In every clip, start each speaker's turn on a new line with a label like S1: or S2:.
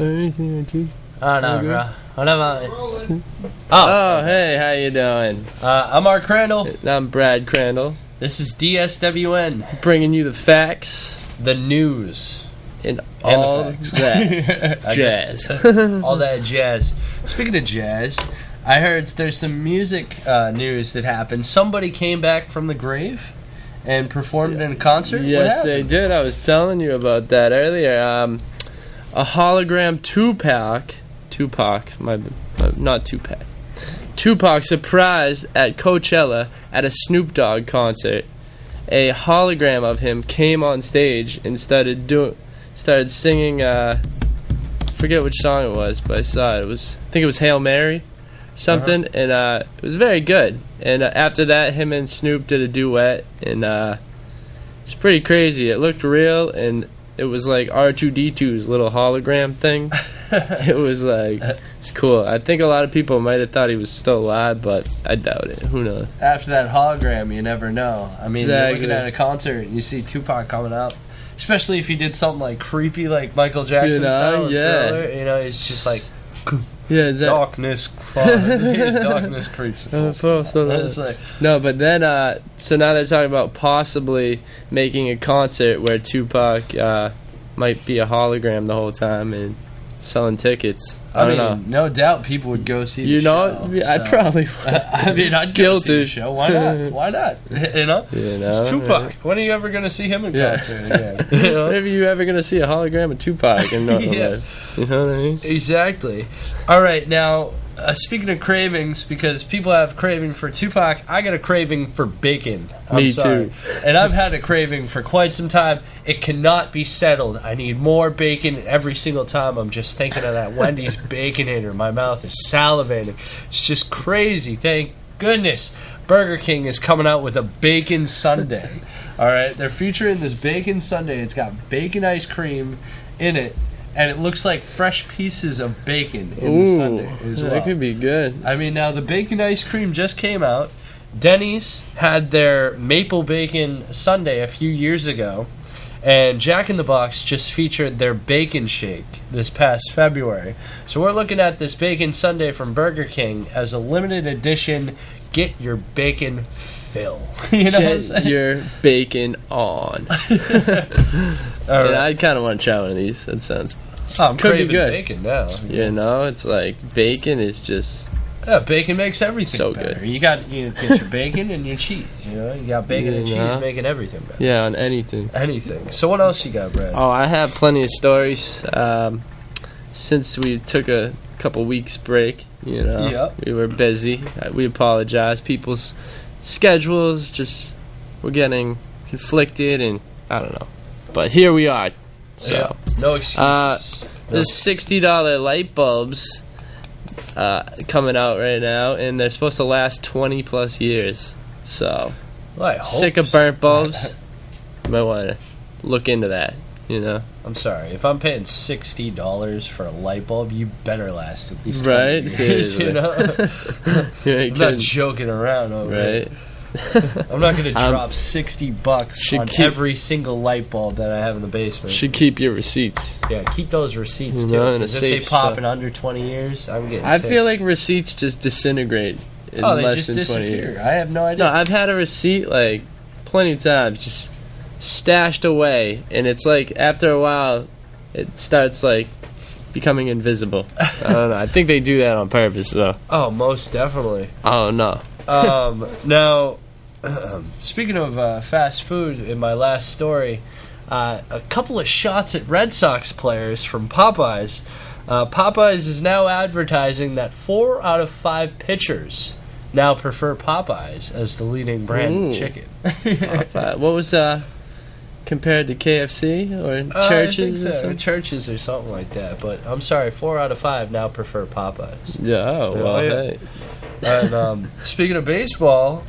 S1: Oh no, bro. Whatever.
S2: Oh, hey, how you doing?
S1: I'm Mark Crandall.
S2: I'm Brad Crandall.
S1: This is DSWN.
S2: Bringing you the facts.
S1: The news.
S2: And all that jazz.
S1: All that jazz. Speaking of jazz, I heard there's some music news that happened. Somebody came back from the grave and performed in a concert?
S2: Yes, they did. I was telling you about that earlier. A hologram Tupac, not Tupac. Tupac surprise at Coachella at a Snoop Dogg concert. A hologram of him came on stage and started singing. Forget which song it was, but I saw it. I think it was Hail Mary, or something, and it was very good. And after that, him and Snoop did a duet, and it's pretty crazy. It looked real, and it was like R2-D2's little hologram thing. It was like, it's cool. I think a lot of people might have thought he was still alive, but I doubt it. Who knows?
S1: After that hologram, you never know. I mean,
S2: Exactly.
S1: You're looking at a concert and you see Tupac coming out, especially if he did something like creepy, like Michael Jackson style.
S2: Yeah.
S1: You know, it's just like,
S2: Yeah, exactly.
S1: darkness darkness creeps. It's like,
S2: No, but then, so now they're talking about possibly making a concert where Tupac might be a hologram the whole time and selling tickets. I don't know.
S1: No doubt people would go see the show.
S2: I probably would.
S1: I mean, I'd go see the show. Why not? Why not? You know? It's Tupac. When are you ever going to see him in concert again?
S2: When are you ever going to see a hologram of Tupac in North
S1: Yeah.
S2: Life? You know what I mean?
S1: Exactly. All right, now, speaking of cravings, because people have craving for Tupac, I got a craving for bacon. I'm sorry.
S2: Too.
S1: And I've had a craving for quite some time. It cannot be settled. I need more bacon every single time. I'm just thinking of that Wendy's Baconator. My mouth is salivating. It's just crazy. Thank goodness Burger King is coming out with a bacon sundae. All right, they're featuring this bacon sundae. It's got bacon ice cream in it, and it looks like fresh pieces of bacon in the sundae as well.
S2: That could be good.
S1: I mean, now the bacon ice cream just came out. Denny's had their maple bacon sundae a few years ago, and Jack in the Box just featured their bacon shake this past February. So we're looking at this bacon sundae from Burger King as a limited edition. Get your bacon fill. You know what I'm saying?
S2: Get your bacon on.
S1: All right.
S2: I kind of want to try one of these. That sounds.
S1: I'm
S2: could be
S1: craving
S2: good.
S1: bacon now.
S2: You know, it's like bacon is just.
S1: Yeah, bacon makes everything
S2: So
S1: better.
S2: good.
S1: You get your bacon and your cheese. You know, you got bacon and cheese making everything better.
S2: Yeah, on anything.
S1: Anything. So what else you got, Brad?
S2: Oh, I have plenty of stories. Since we took a couple weeks break, you know,
S1: Yep.
S2: we were busy. We apologize. People's schedules just were getting conflicted, and I don't know. But here we are. So,
S1: yeah, no excuses.
S2: there's $60 light bulbs coming out right now, and they're supposed to last 20 plus years. So,
S1: Well, I hope
S2: sick of
S1: so.
S2: burnt bulbs. You might want to look into that. You know,
S1: I'm sorry. If I'm paying $60 for a light bulb, you better last at least 20
S2: right?
S1: years,
S2: Seriously,
S1: you know?
S2: You
S1: I'm not joking around over it.
S2: right?
S1: I'm not going to drop $60
S2: should
S1: on
S2: keep-
S1: every single light bulb that I have in the basement.
S2: Should keep your receipts.
S1: Yeah, keep those receipts
S2: You
S1: too.
S2: know, in a
S1: 'Cause if they
S2: safe
S1: pop
S2: spot.
S1: in under 20 years, I'm getting
S2: I
S1: ticked.
S2: feel like receipts just disintegrate in
S1: they
S2: less
S1: just
S2: than 20
S1: disappear.
S2: years.
S1: I have no idea.
S2: No, I've had a receipt like plenty of times, just stashed away, and it's like after a while, it starts like becoming invisible. I don't know. I think they do that on purpose, though.
S1: Oh, most definitely.
S2: Oh no.
S1: Now, speaking of fast food, in my last story, a couple of shots at Red Sox players from Popeyes. Popeyes is now advertising that 4 out of 5 pitchers now prefer Popeyes as the leading brand of chicken.
S2: What was compared to KFC or Churches?
S1: I think
S2: or
S1: so.
S2: something?
S1: Churches or something like that. But I'm sorry, 4 out of 5 now prefer Popeyes.
S2: Yeah. Oh well.
S1: yeah.
S2: Hey.
S1: And speaking of baseball,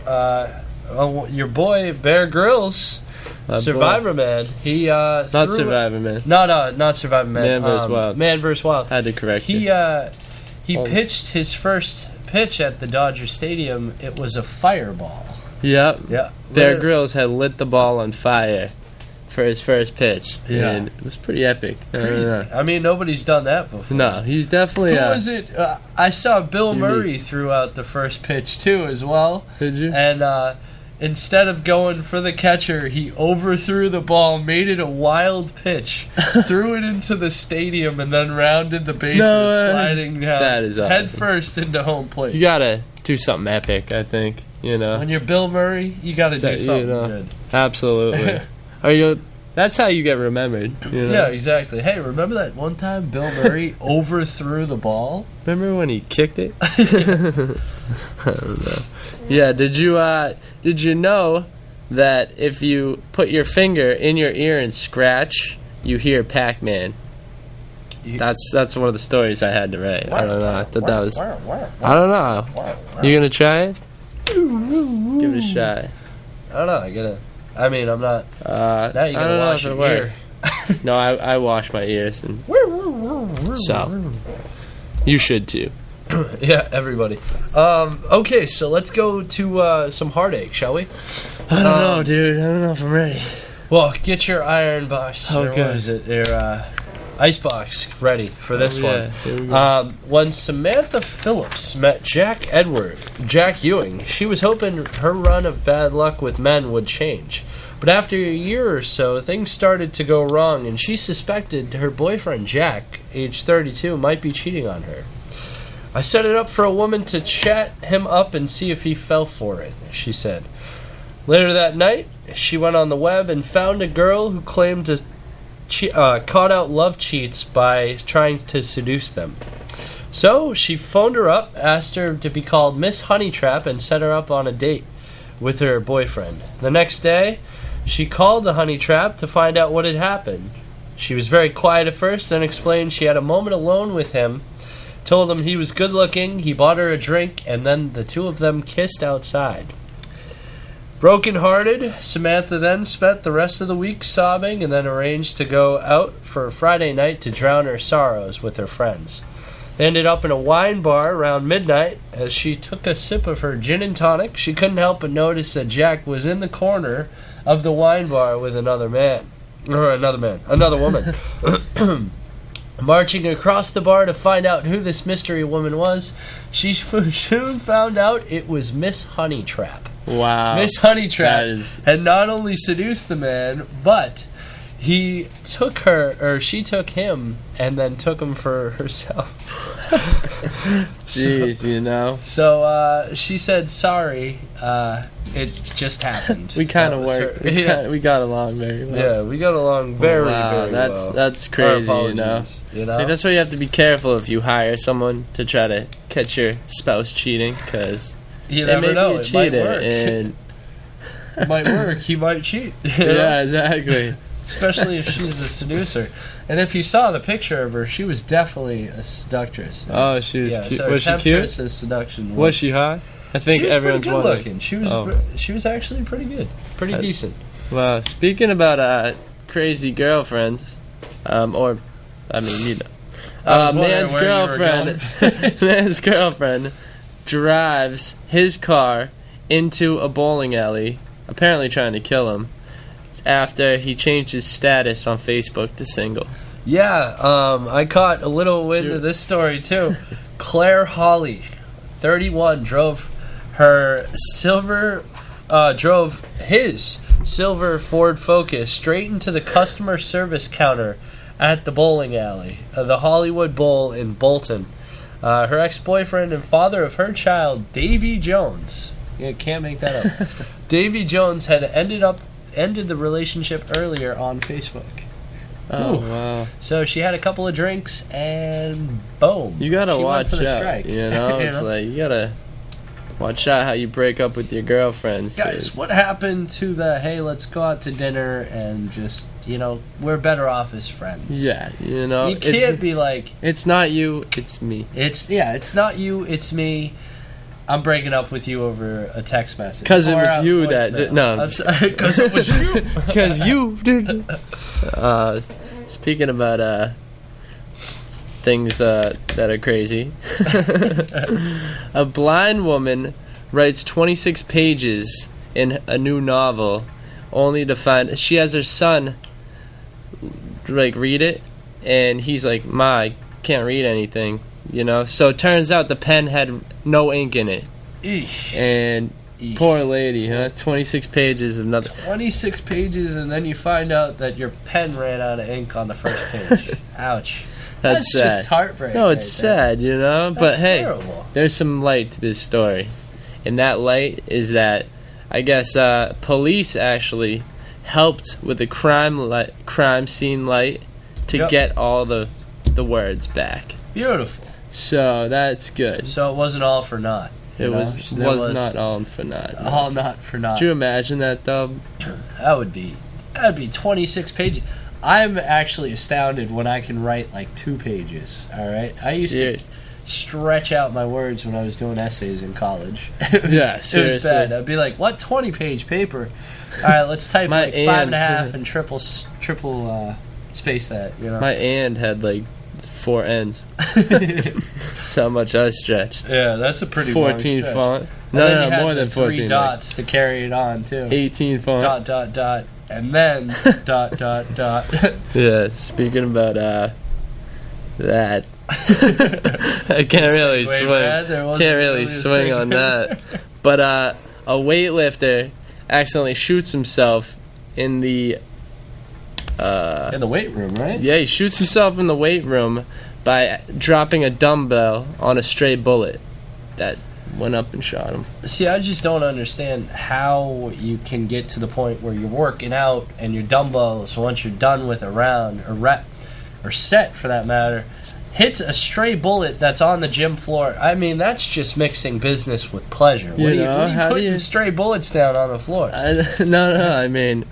S1: your boy Bear Grylls,
S2: My
S1: Survivor
S2: boy.
S1: Man, he
S2: Not
S1: threw-
S2: Survivor Man.
S1: not Survivor Man.
S2: Man vs. Wild.
S1: Man vs. Wild.
S2: Had to correct
S1: He
S2: you.
S1: pitched his first pitch at the Dodger Stadium. It was a fireball.
S2: Yep.
S1: Yeah.
S2: Bear Grylls had lit the ball on fire for his first pitch.
S1: Yeah.
S2: And it was pretty epic.
S1: Crazy. I mean, nobody's done that before.
S2: No, he's definitely...
S1: Who was it? I saw Bill
S2: Unique.
S1: Murray threw out the first pitch, too, as well.
S2: Did you?
S1: And instead of going for the catcher, he overthrew the ball, made it a wild pitch, threw it into the stadium, and then rounded the bases, sliding down
S2: That is awesome.
S1: head first into home plate.
S2: You gotta do something epic, I think. You know?
S1: When you're Bill Murray, you gotta do something good.
S2: Absolutely. That's how you get remembered. You know?
S1: Yeah, exactly. Hey, remember that one time Bill Murray overthrew the ball?
S2: Remember when he kicked it? I don't know. Yeah, did you know that if you put your finger in your ear and scratch, you hear Pac-Man? That's one of the stories I had to write. I don't know. I thought that was... I don't know. You gonna try it? Give it a shot.
S1: I don't know. I'm not... now you gotta wash your ear.
S2: No, I wash my ears. And so, you should too.
S1: Yeah, everybody. Okay, so let's go to some heartache, shall we?
S2: I don't know, dude. I don't know if I'm ready.
S1: Well, get your iron box.
S2: Okay.
S1: Or what is it? Your ice box ready for this
S2: yeah.
S1: one.
S2: Here we go.
S1: When Samantha Phillips met Jack Ewing, she was hoping her run of bad luck with men would change. But after a year or so, things started to go wrong, and she suspected her boyfriend, Jack, age 32, might be cheating on her. I set it up for a woman to chat him up and see if he fell for it, she said. Later that night, she went on the web and found a girl who claimed to caught out love cheats by trying to seduce them. So she phoned her up, asked her to be called Miss Honeytrap, and set her up on a date with her boyfriend. The next day, she called the Honeytrap to find out what had happened. She was very quiet at first, then explained she had a moment alone with him, told him he was good looking, he bought her a drink, and then the two of them kissed outside. Broken-hearted, Samantha then spent the rest of the week sobbing and then arranged to go out for a Friday night to drown her sorrows with her friends. They ended up in a wine bar around midnight. As she took a sip of her gin and tonic, she couldn't help but notice that Jack was in the corner of the wine bar with another woman. Marching across the bar to find out who this mystery woman was, she soon found out it was Miss Honeytrap.
S2: Wow.
S1: Miss Honeytrap had not only seduced the man, but she took him, and then took him for herself.
S2: Jeez, you know.
S1: So she said, sorry, it just happened.
S2: We kind of worked. We got along very well.
S1: Yeah, we got along very well.
S2: That's crazy, you know.
S1: You know?
S2: So that's why you have to be careful if you hire someone to try to catch your spouse cheating, because
S1: you never know. It might work.
S2: And
S1: it might work. He might cheat.
S2: Yeah, exactly.
S1: Especially if she's a seducer. And if you saw the picture of her, she was definitely a seductress.
S2: Oh, she was cute.
S1: So
S2: was she cute?
S1: Seduction.
S2: Was she hot? I think everyone's
S1: pretty good looking. She was actually pretty good. Pretty decent.
S2: Well, speaking about crazy girlfriends, man's girlfriend drives his car into a bowling alley, apparently trying to kill him, after he changed his status on Facebook to single.
S1: Yeah, I caught a little wind of this story too. Claire Hawley, 31, drove his silver Ford Focus straight into the customer service counter at the bowling alley, the Hollywood Bowl in Bolton. Her ex-boyfriend and father of her child, Davy Jones, can't make that up. Davy Jones had ended the relationship earlier on Facebook.
S2: Oh, wow.
S1: So she had a couple of drinks and boom.
S2: You gotta
S1: she
S2: watch
S1: went for the
S2: out.
S1: strike.
S2: You know, it's like you gotta watch out how you break up with your girlfriends.
S1: Guys, what happened to the hey, let's go out to dinner and just, we're better off as friends?
S2: Yeah, you know.
S1: You can't be like,
S2: it's not you, it's me.
S1: It's not you, it's me. I'm breaking up with you over a text message.
S2: Because it was you that... No.
S1: Because it was you.
S2: Because you did. Speaking about things that are crazy. A blind woman writes 26 pages in a new novel only to find she has her son like read it, and he's like, "Ma, I can't read anything," you know. So it turns out the pen had no ink in it.
S1: Eesh.
S2: And poor lady, huh? 26 pages of nothing.
S1: 26 pages, and then you find out that your pen ran out of ink on the first page. Ouch. That's
S2: sad.
S1: just heartbreaking.
S2: No, it's sad, you know. But hey,
S1: terrible.
S2: There's some light to this story, and that light is that I guess police actually helped with the crime scene light to get all the words back.
S1: Beautiful.
S2: So that's good.
S1: So it wasn't all for naught.
S2: It was not all for naught.
S1: All not for naught.
S2: Could you imagine that, though?
S1: That'd be 26 pages. I'm actually astounded when I can write like 2 pages. All right, I used to stretch out my words when I was doing essays in college.
S2: Yeah, seriously.
S1: It was bad. I'd be like, "What 20-page paper? All right, let's type like 5.5 and triple space that." You know,
S2: my and had like 4 ends. That's how much I stretched.
S1: Yeah, that's a pretty
S2: 14
S1: long
S2: font.
S1: No,
S2: more than 14.
S1: 3 dots to carry it on too.
S2: 18 font.
S1: Dot. And then dot.
S2: Yeah, speaking about that, I can't really swing. Can't really swing on that. But a weightlifter accidentally shoots himself in the
S1: weight room, right?
S2: Yeah, he shoots himself in the weight room by dropping a dumbbell on a stray bullet that went up and shot him.
S1: See, I just don't understand how you can get to the point where you're working out and your dumbbells, once you're done with a round or rep or set for that matter, hits a stray bullet that's on the gym floor. I mean, that's just mixing business with pleasure. What are you putting stray bullets down on the floor?
S2: No, I mean,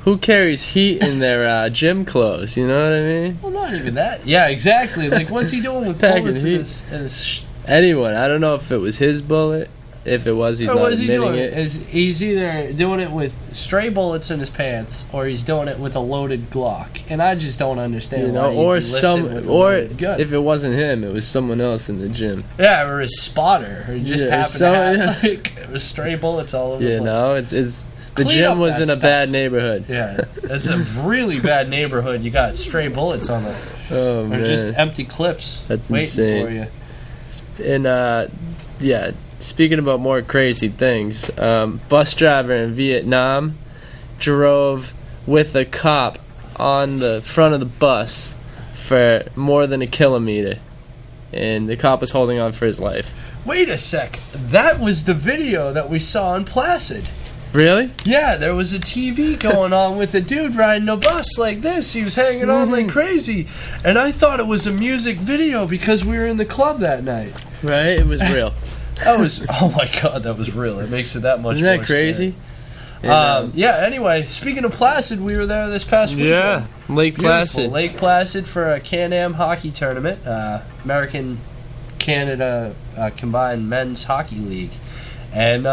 S2: who carries heat in their gym clothes? You know what I mean?
S1: Well, not even that. Yeah, exactly. Like, what's he doing with bullets in his
S2: anyone? I don't know if it was his bullet. If it was, he's not admitting it.
S1: He's either doing it with stray bullets in his pants, or he's doing it with a loaded Glock, and I just don't understand. Why
S2: or if it wasn't him, it was someone else in the gym.
S1: Yeah, or his spotter, who just happened to have like stray bullets all over.
S2: You know, it's the gym was in a bad neighborhood.
S1: Yeah, it's a really bad neighborhood. You got stray bullets on it, or just empty clips.
S2: That's
S1: waiting
S2: insane
S1: for you.
S2: And yeah. Speaking about more crazy things, bus driver in Vietnam drove with a cop on the front of the bus for more than a kilometer, and the cop was holding on for his life.
S1: Wait a sec. That was the video that we saw in Placid.
S2: Really?
S1: Yeah, there was a TV going on with a dude riding a bus like this. He was hanging on like crazy. And I thought it was a music video because we were in the club that night.
S2: Right? It was real.
S1: That was, oh my god, that was real. It makes it that much more
S2: Isn't that crazy?
S1: Yeah, anyway, speaking of Placid, we were there this past weekend.
S2: Yeah, Lake Placid.
S1: Lake Placid for a Can-Am hockey tournament, American-Canada combined men's hockey league. And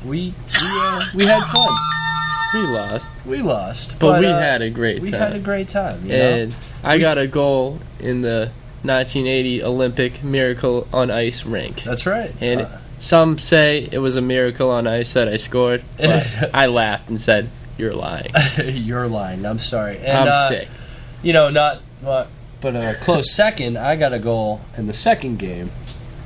S1: we had fun. We lost.
S2: But we had a great time.
S1: We had a great time, you
S2: and
S1: know?
S2: I got a goal in the 1980 Olympic Miracle on Ice rink.
S1: That's right.
S2: And some say it was a miracle on ice that I scored, but I laughed and said, "You're lying."
S1: You're lying. I'm sorry. And,
S2: I'm sick.
S1: You know, but a close second, I got a goal in the second game.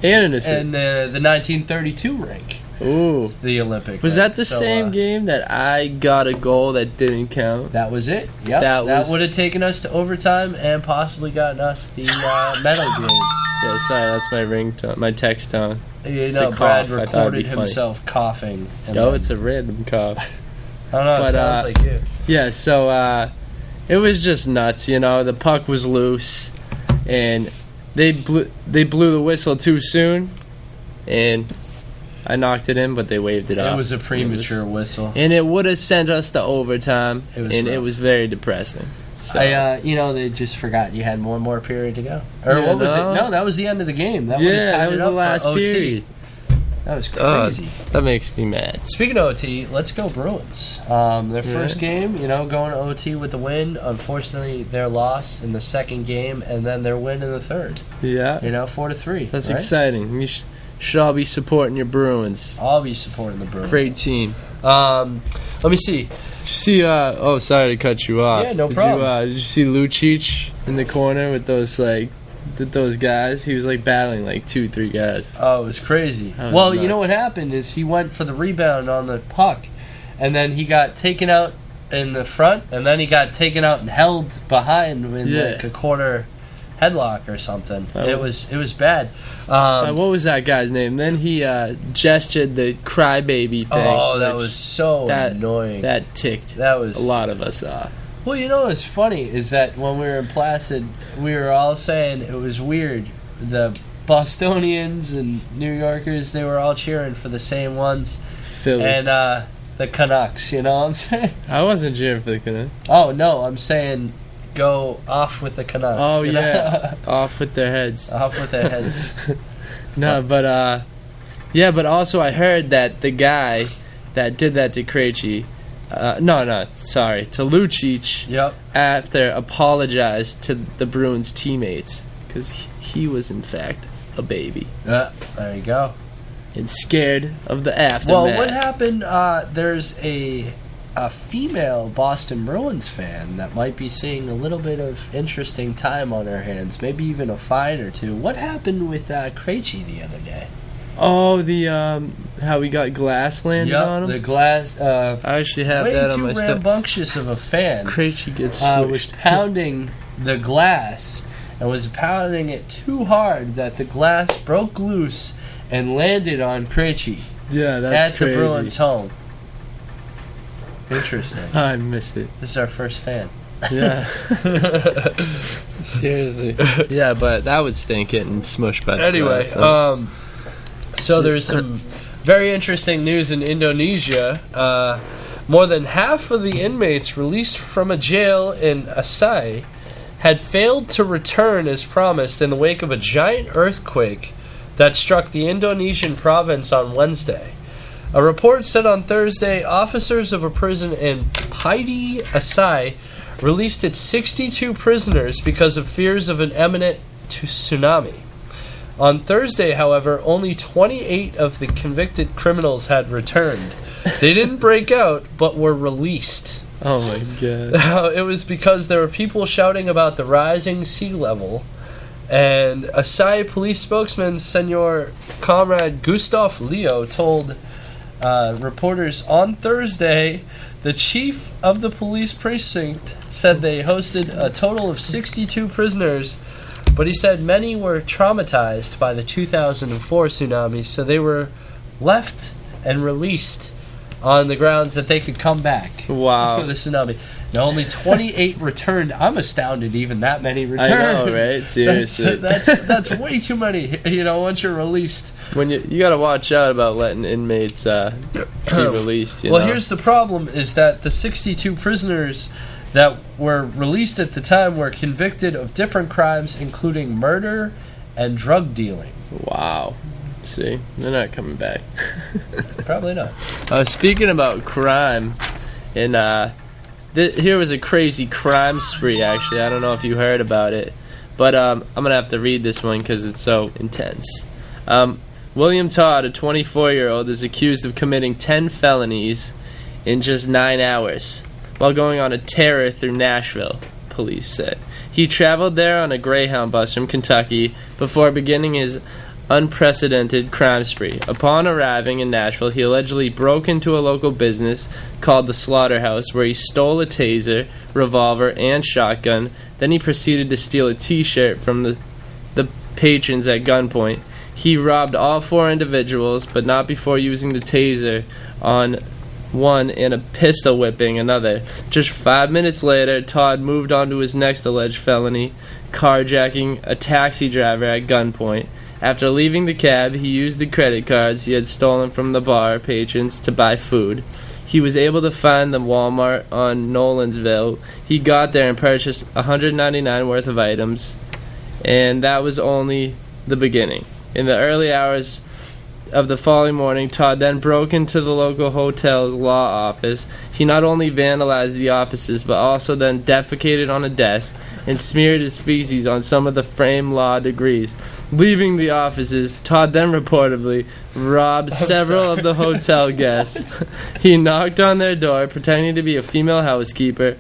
S2: And
S1: in the 1932 rink.
S2: Ooh.
S1: It's the Olympic.
S2: Was that the same game that I got a goal that didn't count?
S1: That was it. Yep. That would have taken us to overtime and possibly gotten us the medal game.
S2: Yeah, sorry, that's my ringtone, my text tone.
S1: You know, Brad recorded himself coughing.
S2: It's a random cough.
S1: I don't know, it sounds like you.
S2: Yeah, so it was just nuts, you know. The puck was loose, and they blew the whistle too soon, and I knocked it in, but they waved it off.
S1: It was a premature whistle.
S2: And it would have sent us to overtime,
S1: it
S2: was very depressing. So.
S1: They just forgot you had one more period to go. Or what was it? No, that was the end of the game. That
S2: was the last period.
S1: That was crazy.
S2: That makes me mad.
S1: Speaking of OT, let's go Bruins. Their first game, going to OT with the win. Unfortunately, their loss in the second game, and then their win in the third.
S2: Yeah.
S1: 4-3.
S2: That's exciting. should all be supporting your Bruins.
S1: I'll be supporting the Bruins.
S2: Great team.
S1: Let me see.
S2: Did you see? Oh, sorry to cut you off.
S1: Yeah, no problem.
S2: Did you see Lucic in the corner with those guys? He was like battling like 2-3 guys.
S1: Oh, it was crazy.
S2: Was
S1: well,
S2: nuts.
S1: you know what happened is he went for the rebound on the puck, and then he got taken out in the front, and then he got taken out and held behind in like a quarter headlock or something. It was bad.
S2: What was that guy's name? Then he gestured the crybaby thing.
S1: Oh, that was so annoying.
S2: That ticked
S1: a
S2: lot of us off.
S1: Well, you know what's funny is that when we were in Placid, we were all saying it was weird. The Bostonians and New Yorkers, they were all cheering for the same ones.
S2: Philly.
S1: And the Canucks, you know what I'm saying?
S2: I wasn't cheering for the Canucks.
S1: Oh, no, I'm saying go off with the Canucks.
S2: Oh, yeah. Off with their heads.
S1: Off with their heads.
S2: No, but, but also I heard that the guy that did that to Krejci, to Lucic, after apologized to the Bruins teammates, because he was, in fact, a baby.
S1: There you go.
S2: And scared of the aftermath.
S1: Well, what happened, there's a female Boston Bruins fan that might be seeing a little bit of interesting time on her hands, maybe even a fine or two. What happened with Krejci the other day?
S2: Oh, the how we got glass landed on him?
S1: The glass.
S2: I actually have that on my
S1: stuff. Way too rambunctious of a fan.
S2: Krejci gets squished.
S1: Was pounding the glass and was pounding it too hard that the glass broke loose and landed on Krejci.
S2: Yeah, that's crazy.
S1: At the Bruins' home. Interesting.
S2: I missed it.
S1: This is our first fan.
S2: Yeah. Seriously. Yeah, but that would stink getting smushed by the glass.
S1: So there's some very interesting news in Indonesia. More than half of the inmates released from a jail in Aceh had failed to return as promised in the wake of a giant earthquake that struck the Indonesian province on Wednesday. A report said on Thursday officers of a prison in Pidi, Aceh, released its 62 prisoners because of fears of an imminent tsunami. On Thursday, however, only 28 of the convicted criminals had returned. They didn't break out, but were released.
S2: Oh my god.
S1: It was because there were people shouting about the rising sea level, and Aceh police spokesman Senor Comrade Gustav Leo told reporters on Thursday the chief of the police precinct said they hosted a total of 62 prisoners, but he said many were traumatized by the 2004 tsunami, so they were left and released on the grounds that they could come back.
S2: Wow.
S1: For the tsunami. Now, only 28 returned. I'm astounded even that many returned.
S2: I know, right? Seriously.
S1: That's way too many, once you're released.
S2: When you got to watch out about letting inmates be released, you know?
S1: Here's the problem, is that the 62 prisoners that were released at the time were convicted of different crimes, including murder and drug dealing.
S2: Wow. See, they're not coming back.
S1: Probably not.
S2: Speaking about crime, and here was a crazy crime spree, actually. I don't know if you heard about it, but I'm going to have to read this one because it's so intense. William Todd, a 24-year-old, is accused of committing 10 felonies in just 9 hours while going on a terror through Nashville, police said. He traveled there on a Greyhound bus from Kentucky before beginning his unprecedented crime spree. Upon arriving in Nashville, he allegedly broke into a local business called the Slaughterhouse, where he stole a taser, revolver, and shotgun. Then he proceeded to steal a t-shirt from the patrons at gunpoint. He robbed all 4 individuals, but not before using the taser on one and a pistol whipping another. Just 5 minutes later, Todd moved on to his next alleged felony, carjacking a taxi driver at gunpoint. After leaving the cab, he used the credit cards he had stolen from the bar patrons to buy food. He was able to find the Walmart on Nolensville. He got there and purchased $199 worth of items, and that was only the beginning. In the early hours of the following morning, Todd then broke into the local hotel's law office. He not only vandalized the offices, but also then defecated on a desk and smeared his feces on some of the framed law degrees. Leaving the offices, Todd then reportedly robbed several of the hotel guests. He knocked on their door, pretending to be a female housekeeper,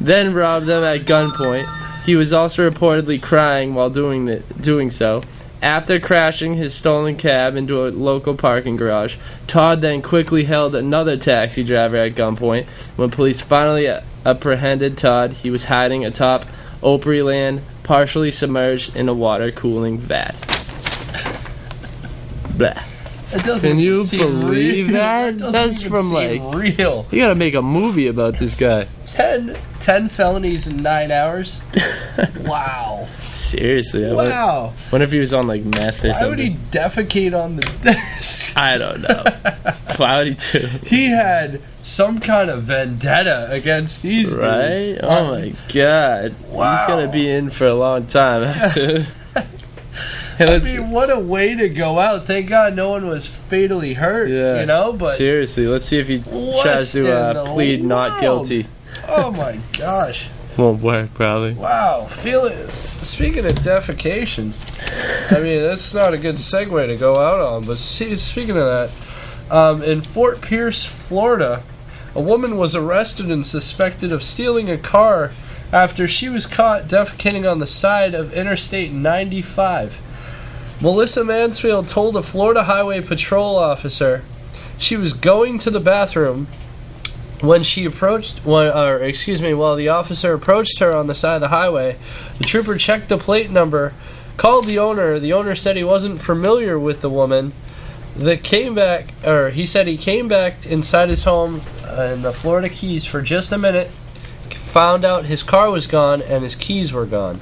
S2: then robbed them at gunpoint. He was also reportedly crying while doing so. After crashing his stolen cab into a local parking garage, Todd then quickly held another taxi driver at gunpoint. When police finally apprehended Todd, he was hiding atop Opryland, partially submerged in a water-cooling vat. Blah. Can you believe that? That's from
S1: real.
S2: You gotta make a movie about this guy.
S1: 10 felonies in 9 hours. Wow.
S2: Seriously.
S1: Wow.
S2: Wonder if he was on like meth or something.
S1: Why would he defecate on the desk?
S2: I don't know. Why would he do?
S1: He had some kind of vendetta against these dudes.
S2: Oh my god.
S1: Wow.
S2: He's gonna be in for a long time.
S1: I mean, what a way to go out. Thank God no one was fatally hurt, you know? But
S2: seriously, let's see if he tries to plead not guilty.
S1: Oh my gosh.
S2: Won't work, probably.
S1: Wow. Speaking of defecation, I mean, that's not a good segue to go out on, but speaking of that, in Fort Pierce, Florida, a woman was arrested and suspected of stealing a car after she was caught defecating on the side of Interstate 95. Melissa Mansfield told a Florida Highway Patrol officer she was going to the bathroom while the officer approached her on the side of the highway. The trooper checked the plate number, called the owner. The owner said he wasn't familiar with the woman. He said he came back inside his home in the Florida Keys for just a minute, found out his car was gone and his keys were gone.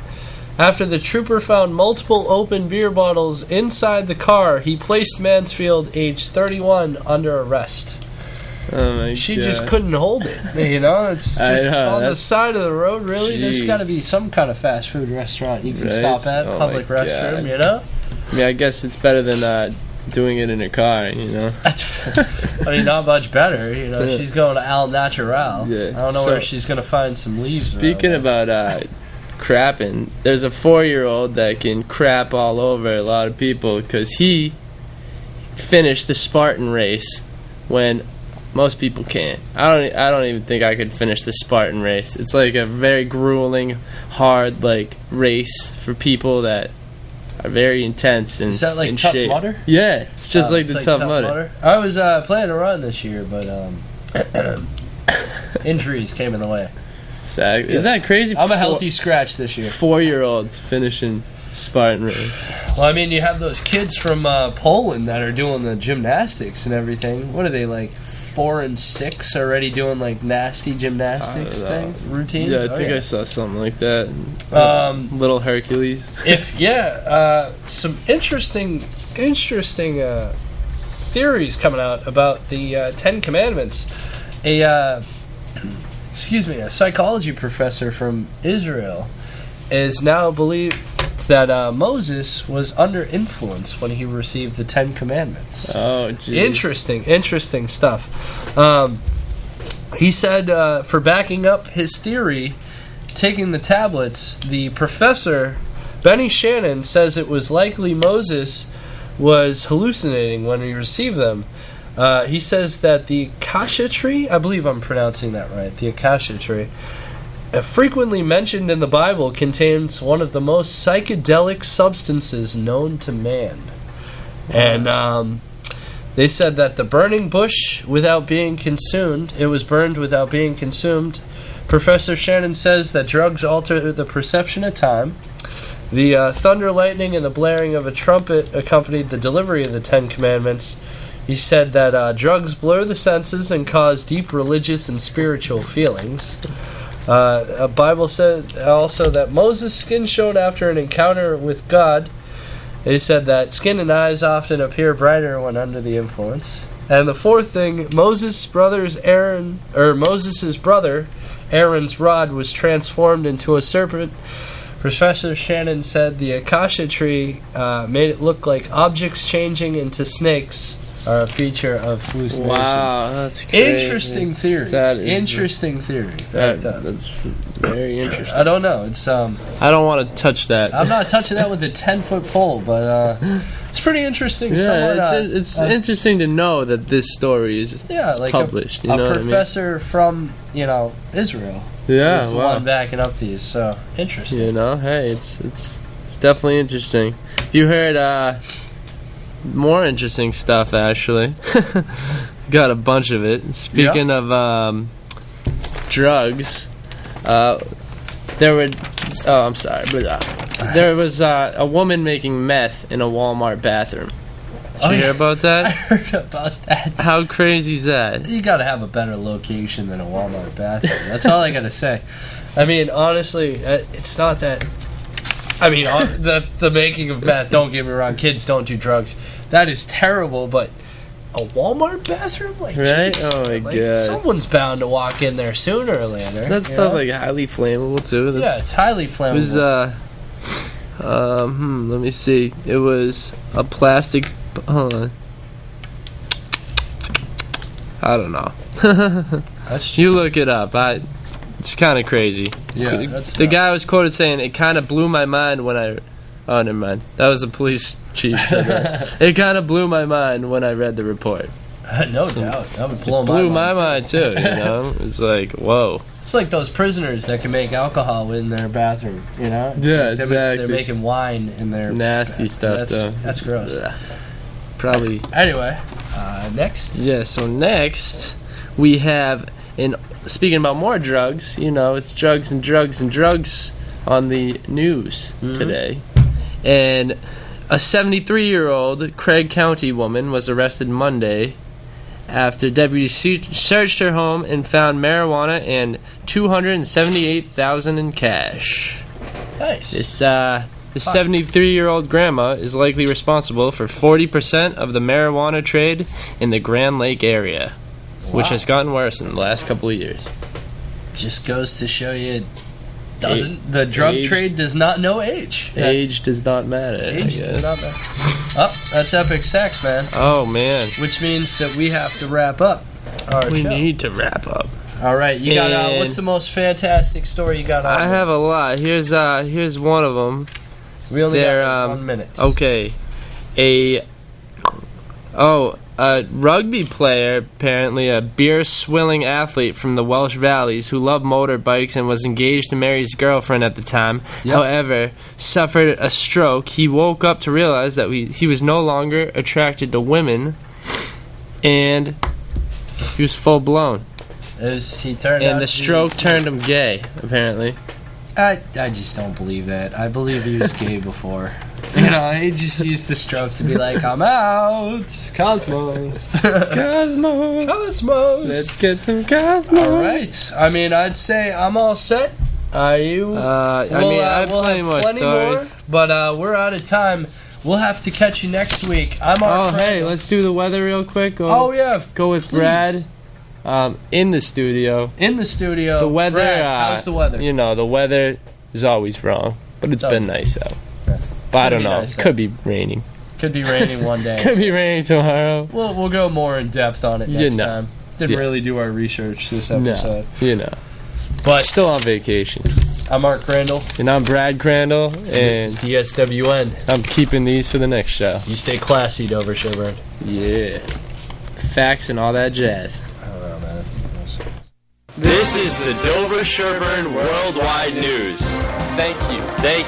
S1: After the trooper found multiple open beer bottles inside the car, he placed Mansfield, age 31, under arrest.
S2: Oh my
S1: she
S2: God.
S1: just couldn't hold it. You know, it's just on the side of the road, really.
S2: Jeez.
S1: There's got to be some kind of fast food restaurant you can stop at, public restroom,
S2: God.
S1: You know?
S2: I mean, I guess it's better than doing it in a car, you know?
S1: I mean, not much better. You know, she's going to Al Natural.
S2: Yeah.
S1: I don't know where she's going to find some leaves.
S2: Speaking about crapping, there's a 4-year-old that can crap all over a lot of people because he finished the Spartan race when most people can't. I don't even think I could finish the Spartan race. It's like a very grueling, hard race for people that are very intense and
S1: is that like
S2: in
S1: Tough
S2: shape.
S1: Mudder?
S2: Yeah, it's just like the Tough Mudder.
S1: I was planning to run this year, but injuries came in the way.
S2: Exactly. Is that crazy?
S1: I'm a healthy scratch this year.
S2: 4-year-olds finishing Spartan race.
S1: Well, I mean, you have those kids from Poland that are doing the gymnastics and everything. What are they, like 4 and 6 already doing like nasty gymnastics things, routines?
S2: Yeah, I think I saw something like that. Little Hercules.
S1: Some interesting theories coming out about the 10 Commandments. A psychology professor from Israel is now believed that Moses was under influence when he received the 10 Commandments.
S2: Oh, geez.
S1: Interesting stuff. He said, for backing up his theory, taking the tablets, the professor, Benny Shannon, says it was likely Moses was hallucinating when he received them. He says that the acacia tree, I believe I'm pronouncing that right, the acacia tree, frequently mentioned in the Bible, contains one of the most psychedelic substances known to man. And they said that the burning bush without being consumed, it was burned without being consumed. Professor Shannon says that drugs alter the perception of time. The thunder, lightning, and the blaring of a trumpet accompanied the delivery of the 10 Commandments. He said that drugs blur the senses and cause deep religious and spiritual feelings. A Bible said also that Moses' skin shone after an encounter with God. He said that skin and eyes often appear brighter when under the influence. And the fourth thing, Moses' brother Aaron's rod was transformed into a serpent, Professor Shannon said the acacia tree made it look like objects changing into snakes are a feature of hallucinations.
S2: Wow, that's crazy.
S1: Interesting theory.
S2: That is
S1: interesting theory.
S2: That's very interesting.
S1: I don't know. It's
S2: I don't want to touch that.
S1: I'm not touching that with a 10-foot pole, but it's pretty interesting.
S2: Yeah, it's interesting to know that this story is
S1: like
S2: published.
S1: A
S2: you know what
S1: professor from Israel.
S2: Yeah,
S1: is the
S2: wow.
S1: one backing up these. So interesting.
S2: Hey, it's definitely interesting. You heard more interesting stuff actually. Got a bunch of it. Speaking of drugs, there was a woman making meth in a Walmart bathroom. Did you hear about that?
S1: I heard about that.
S2: How crazy is that?
S1: You gotta have a better location than a Walmart bathroom. That's all I gotta say. I mean, honestly, it's not that. I mean, the making of meth, don't get me wrong, kids don't do drugs. That is terrible, but a Walmart bathroom? Like,
S2: right?
S1: geez,
S2: Oh my god.
S1: Someone's bound to walk in there sooner or later.
S2: That stuff like highly flammable too.
S1: It's highly flammable.
S2: It was let me see. It was a plastic. Hold on. I don't know. You look it up. It's kind of crazy.
S1: Yeah.
S2: The guy was quoted saying, "It kind of blew my mind when I." Oh, never mind. That was a police chief. Said that. It kind of blew my mind when I read the report.
S1: No doubt. That would blow
S2: blew my mind too. It's like, whoa.
S1: It's like those prisoners that can make alcohol in their bathroom. It's
S2: exactly.
S1: They're making wine in their
S2: nasty stuff.
S1: That's gross.
S2: Yeah. Probably.
S1: Anyway, next.
S2: Yeah. So next we have speaking about more drugs. It's drugs and drugs and drugs on the news today. And a 73-year-old Craig County woman was arrested Monday after deputies searched her home and found marijuana and $278,000 in cash.
S1: Nice.
S2: This 73-year-old grandma is likely responsible for 40% of the marijuana trade in the Grand Lake area, which has gotten worse in the last couple of years.
S1: Just goes to show you, the drug trade does not know age.
S2: Age does not matter.
S1: Age does not matter. Oh, that's epic sex, man.
S2: Oh, man.
S1: Which means that we have to wrap up our show.
S2: We need to wrap up.
S1: All right, you got. What's the most fantastic story you got?
S2: I have a lot. Here's one of them.
S1: We only got 1 minute.
S2: Okay, a rugby player, apparently a beer-swilling athlete from the Welsh Valleys who loved motorbikes and was engaged to marry his girlfriend at the time, however, suffered a stroke. He woke up to realize that he was no longer attracted to women, and he was full-blown. And the stroke turned him gay, apparently.
S1: I just don't believe that. I believe he was gay before. He just used the stroke to be like, I'm out. Cosmos. Cosmos.
S2: Let's get some Cosmos.
S1: All right. I mean, I'd say I'm all set. Are you?
S2: I have plenty more stories.
S1: But we're out of time. We'll have to catch you next week. I'm our friend.
S2: Hey, let's do the weather real quick.
S1: Yeah.
S2: Go with Brad. In the studio. The weather.
S1: Brad, how's the weather?
S2: The weather is always wrong, but it's been nice out. But I don't know. Nice, could be raining.
S1: Could be raining one day.
S2: Could be raining tomorrow.
S1: We'll go more in depth on it next time. Didn't really do our research this episode.
S2: No,
S1: But
S2: still on vacation.
S1: I'm Mark Crandall.
S2: And I'm Brad Crandall. And
S1: this is DSWN.
S2: I'm keeping these for the next show.
S1: You stay classy, Dover-Sherborn.
S2: Yeah. Facts and all that jazz.
S1: I don't know, man.
S3: This is the Dover-Sherborn Worldwide News.
S2: Thank you.
S3: Take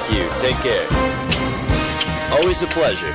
S3: care. Always a pleasure.